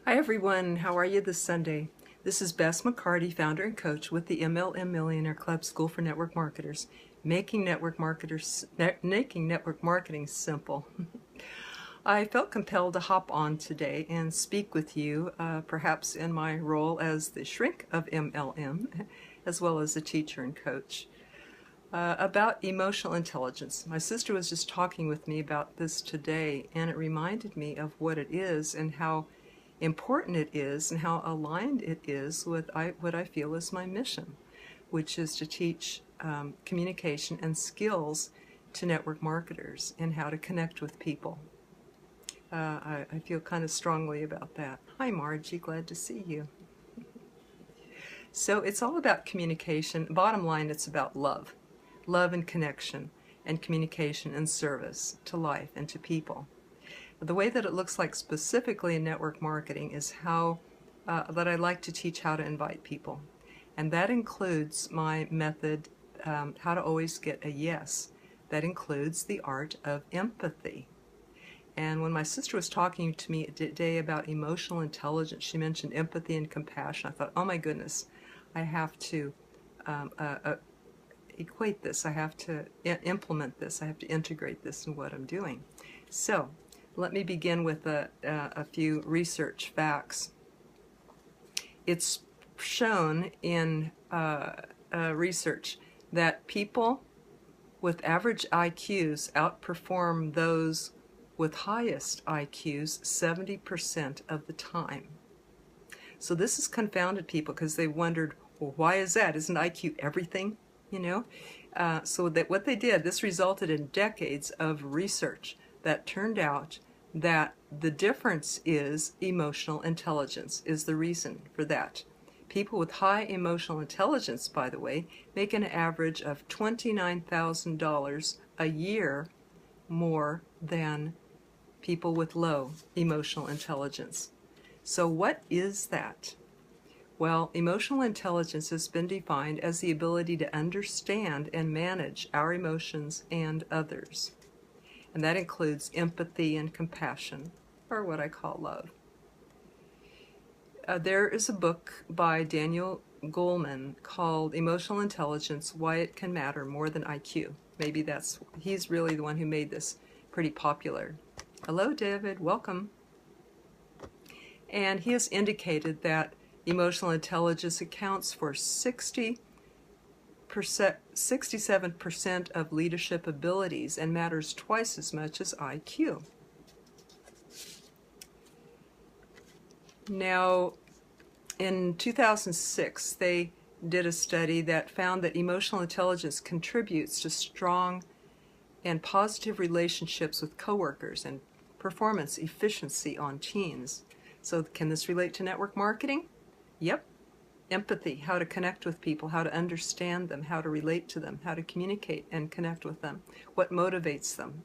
Hi everyone, how are you this Sunday? This is Bess McCarty, founder and coach with the MLM Millionaire Club School for Network Marketers, making network marketing simple. I felt compelled to hop on today and speak with you, perhaps in my role as the shrink of MLM, as well as a teacher and coach, about emotional intelligence. My sister was just talking with me about this today, and it reminded me of what it is and how important it is and how aligned it is with what I feel is my mission, which is to teach communication and skills to network marketers and how to connect with people. I feel kind of strongly about that. Hi Margie, glad to see you. So it's all about communication. Bottom line, it's about love and connection and communication and service to life and to people. The way that it looks like specifically in network marketing is how that I like to teach how to invite people. And that includes my method, how to always get a yes. That includes the art of empathy. And when my sister was talking to me today about emotional intelligence, she mentioned empathy and compassion. I thought, oh my goodness, I have to equate this. I have to implement this. I have to integrate this in what I'm doing. So let me begin with a few research facts. It's shown in research that people with average IQs outperform those with highest IQs 70% of the time. So this has confounded people because they wondered, well, why is that? Isn't IQ everything? You know? So that what they did, this resulted in decades of research that turned out that the difference is emotional intelligence is the reason for that. People with high emotional intelligence, by the way, make an average of $29,000 a year more than people with low emotional intelligence. So what is that? Well, emotional intelligence has been defined as the ability to understand and manage our emotions and others. And that includes empathy and compassion, or what I call love. There is a book by Daniel Goleman called Emotional Intelligence, Why It Can Matter More Than IQ. Maybe he's really the one who made this pretty popular. Hello, David, welcome. And he has indicated that emotional intelligence accounts for 67% of leadership abilities and matters twice as much as IQ. Now, in 2006, they did a study that found that emotional intelligence contributes to strong and positive relationships with coworkers and performance efficiency on teams. So can this relate to network marketing? Yep. Empathy, how to connect with people, how to understand them, how to relate to them, how to communicate and connect with them, what motivates them.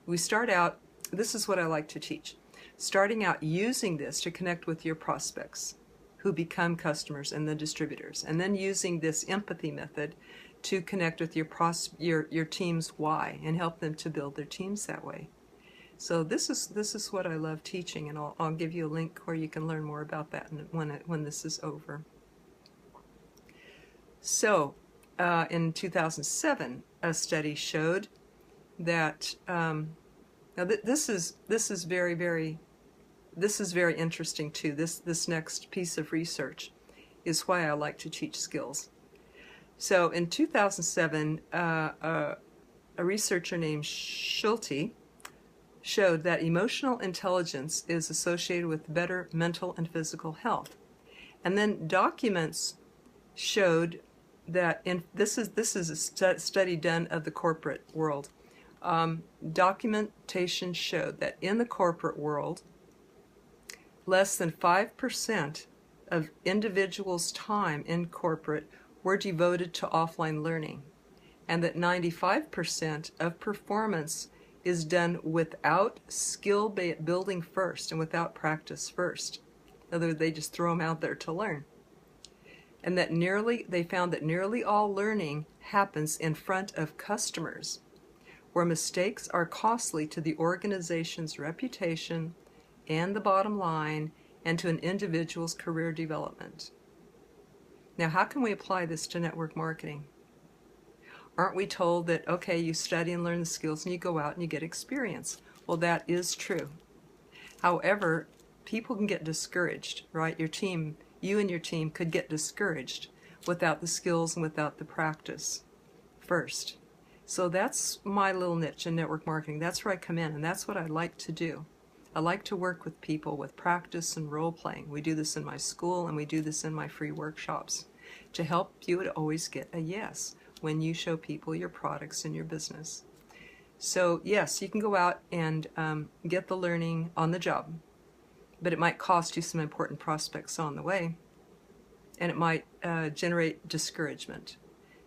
We start out, this is what I like to teach, starting out using this to connect with your prospects who become customers and the distributors, and then using this empathy method to connect with your team's why and help them to build their teams that way. So this is what I love teaching, and I'll give you a link where you can learn more about that when this is over. So, in 2007, a study showed that now this is very interesting too. This next piece of research is why I like to teach skills. So, in 2007, a researcher named Schulte showed that emotional intelligence is associated with better mental and physical health, and then documents showed that this is a study done of the corporate world. Documentation showed that in the corporate world, less than 5% of individuals' time in corporate were devoted to offline learning, and that 95% of performance is done without skill building first and without practice first. In other words, they just throw them out there to learn. And that they found that nearly all learning happens in front of customers, where mistakes are costly to the organization's reputation and the bottom line and to an individual's career development. Now, how can we apply this to network marketing? Aren't we told that, okay, you study and learn the skills and you go out and you get experience? Well, that is true. However, people can get discouraged, right? Your team, you and your team could get discouraged without the skills and without the practice first. So that's my little niche in network marketing. That's where I come in, and that's what I like to do. I like to work with people with practice and role playing. We do this in my school and we do this in my free workshops to help you to always get a yes when you show people your products and your business. So yes, you can go out and get the learning on the job, but it might cost you some important prospects on the way, and it might generate discouragement.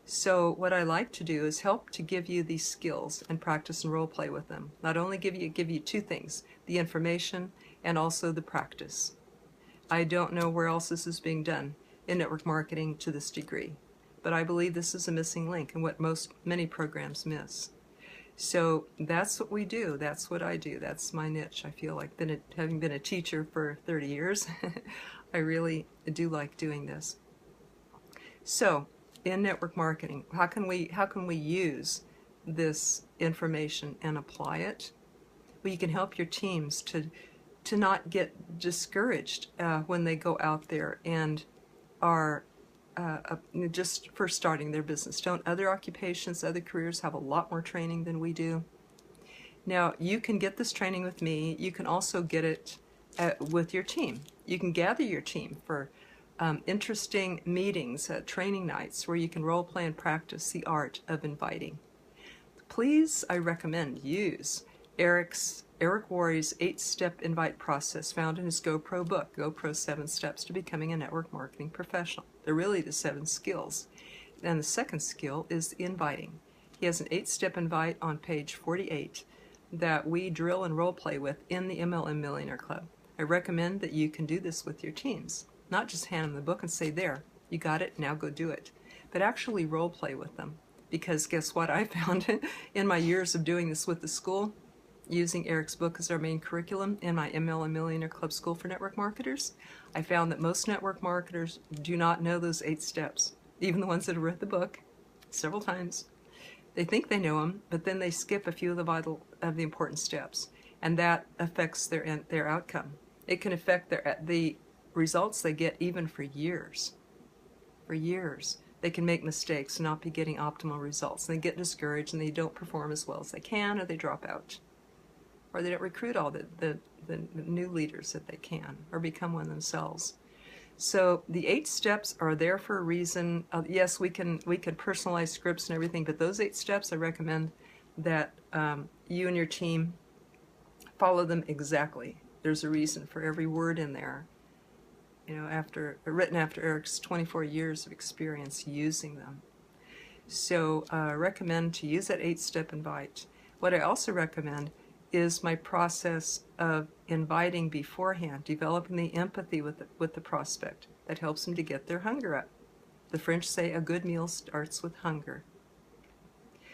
So what I like to do is help to give you these skills and practice and role play with them. Not only give you two things, the information and also the practice. I don't know where else this is being done in network marketing to this degree, but I believe this is a missing link in what many programs miss. So that's what we do. That's what I do. That's my niche. I feel like having been a teacher for 30 years, I really do like doing this. So in network marketing, how can we use this information and apply it? Well, you can help your teams to not get discouraged when they go out there and are just first starting their business. Don't other occupations, other careers have a lot more training than we do? Now, you can get this training with me. You can also get it with your team. You can gather your team for interesting meetings, training nights, where you can role play and practice the art of inviting. Please, I recommend use Eric Worre's 8-step invite process found in his GoPro book, GoPro 7 Steps to Becoming a Network Marketing Professional. They're really the 7 skills. And the second skill is inviting. He has an 8-step invite on page 48 that we drill and role play with in the MLM Millionaire Club. I recommend that you can do this with your teams. Not just hand them the book and say, there, you got it, now go do it. But actually role play with them. Because guess what I found in my years of doing this with the school, using Eric's book as our main curriculum in my MLM Millionaire Club School for Network Marketers, I found that most network marketers do not know those 8 steps. Even the ones that have read the book several times. They think they know them, but then they skip a few of the important steps. And that affects their outcome. It can affect the results they get even for years. For years. They can make mistakes and not be getting optimal results. And they get discouraged and they don't perform as well as they can, or they drop out. Or they don't recruit all the new leaders that they can, or become one themselves. So the 8 steps are there for a reason. Yes, we can personalize scripts and everything, but those 8 steps, I recommend that you and your team follow them exactly. There's a reason for every word in there. You know, written after Eric's 24 years of experience using them. So I recommend to use that 8-step invite. What I also recommend is my process of inviting beforehand, developing the empathy with the prospect. That helps them to get their hunger up. The French say a good meal starts with hunger.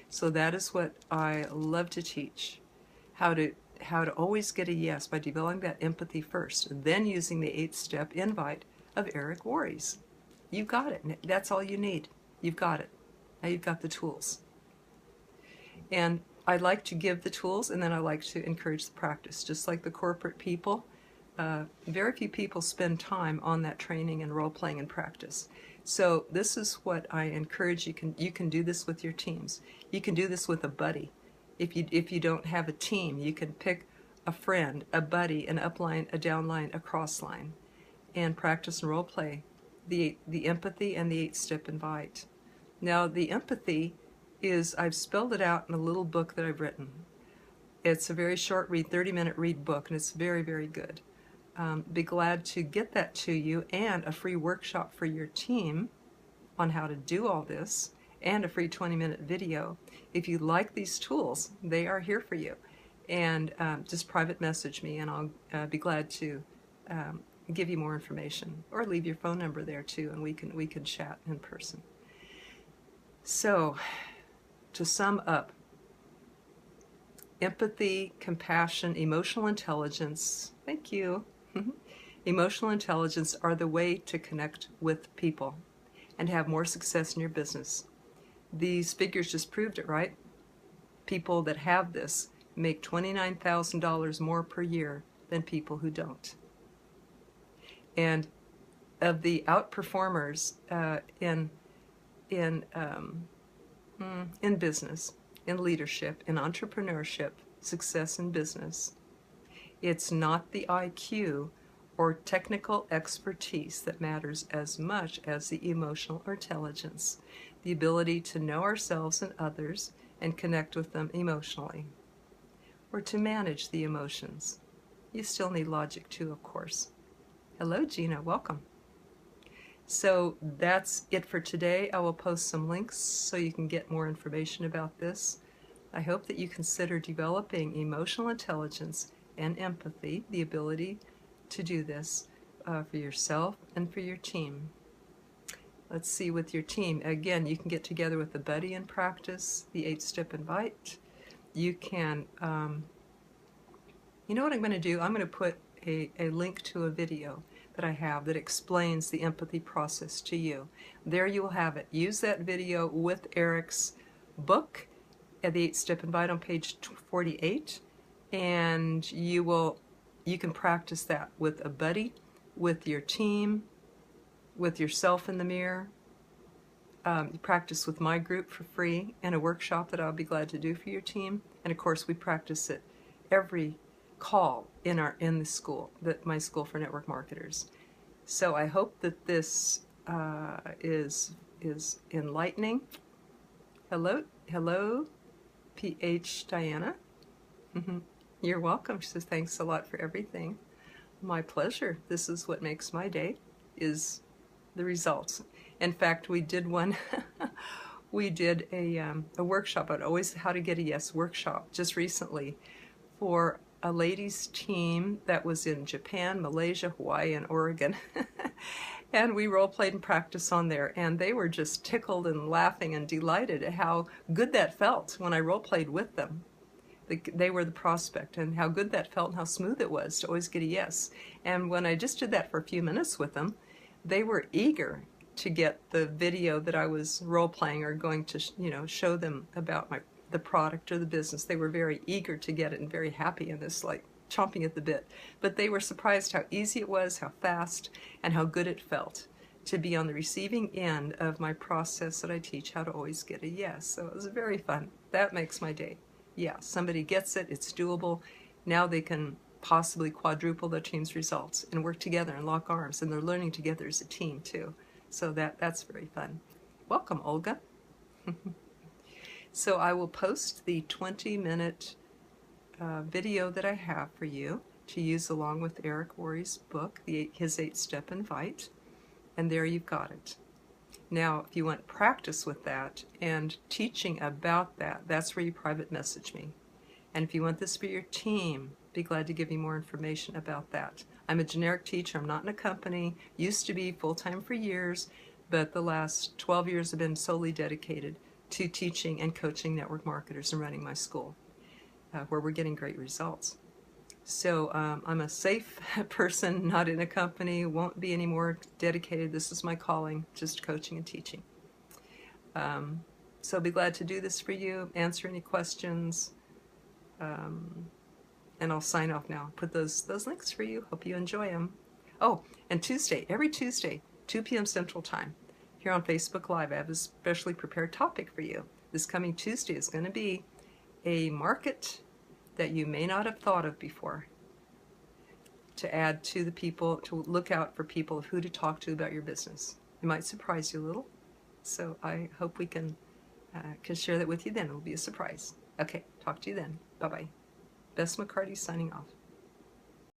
So that is what I love to teach, how to always get a yes by developing that empathy first, and then using the 8-step invite of Eric Worre's. You've got it. That's all you need. You've got it. Now you've got the tools. And I like to give the tools, and then I like to encourage the practice. Just like the corporate people, very few people spend time on that training and role-playing and practice. So this is what I encourage. You can do this with your teams. You can do this with a buddy. If you don't have a team, you can pick a friend, a buddy, an upline, a downline, a crossline, and practice and role play the empathy and the 8-step invite. Now the empathy is, I've spelled it out in a little book that I've written. It's a very short read, 30-minute read book, and it's very, very good. Be glad to get that to you, and a free workshop for your team on how to do all this, and a free 20-minute video. If you like these tools, they are here for you. And just private message me, and I'll be glad to give you more information, or leave your phone number there too, and we can chat in person. So, to sum up, empathy, compassion, emotional intelligence, thank you, Emotional intelligence are the way to connect with people and have more success in your business. These figures just proved it, right? People that have this make $29,000 more per year than people who don't. And of the outperformers in business, in leadership, in entrepreneurship, success in business, it's not the IQ or technical expertise that matters as much as the emotional intelligence, the ability to know ourselves and others and connect with them emotionally, or to manage the emotions. You still need logic too, of course. Hello, Gina, welcome. So that's it for today. I will post some links so you can get more information about this. I hope that you consider developing emotional intelligence and empathy, the ability to do this for yourself and for your team. Let's see, with your team, again, you can get together with a buddy and practice the 8-step invite. You can, you know what I'm going to do? I'm going to put a link to a video that I have that explains the empathy process to you. There you will have it. Use that video with Eric's book at the 8-step invite on page 48, and you can practice that with a buddy, with your team, with yourself in the mirror. You practice with my group for free and a workshop that I'll be glad to do for your team. And of course, we practice it every call in the school, my school for network marketers. So I hope that this is enlightening. Hello, PH Diana. You're welcome. She says thanks a lot for everything. My pleasure. This is what makes my day, is the results. In fact, we did one. We did a workshop on always how to get a yes workshop just recently for a ladies team that was in Japan, Malaysia, Hawaii, and Oregon. And we role played and practiced on there, and they were just tickled and laughing and delighted at how good that felt when I role played with them. They were the prospect, and how good that felt and how smooth it was to always get a yes. And when I just did that for a few minutes with them, they were eager to get the video that I was role playing or going to show them about the product or the business. They were very eager to get it and very happy in this, like chomping at the bit. But they were surprised how easy it was, how fast, and how good it felt to be on the receiving end of my process that I teach, how to always get a yes. So it was very fun. That makes my day. Yeah, somebody gets it, it's doable. Now they can possibly quadruple their team's results and work together and lock arms, and they're learning together as a team too. So that's very fun. Welcome, Olga. So I will post the 20-minute video that I have for you to use along with Eric Worre's book, his 8-step invite, and there you've got it. Now, if you want practice with that and teaching about that, that's where you private message me. And if you want this for your team, be glad to give you more information about that. I'm a generic teacher. I'm not in a company. Used to be full-time for years, but the last 12 years have been solely dedicated to teaching and coaching network marketers and running my school, where we're getting great results. So I'm a safe person, not in a company, won't be any more dedicated. This is my calling, just coaching and teaching. So be glad to do this for you, answer any questions, and I'll sign off now. Put those links for you. Hope you enjoy them. Oh, and Tuesday, every Tuesday, 2 p.m. Central Time, here on Facebook Live, I have a specially prepared topic for you. This coming Tuesday is going to be a market that you may not have thought of before, to add to the people, to look out for people of who to talk to about your business. It might surprise you a little, so I hope we can share that with you then. It will be a surprise. Okay, talk to you then. Bye-bye. Bess McCarty signing off.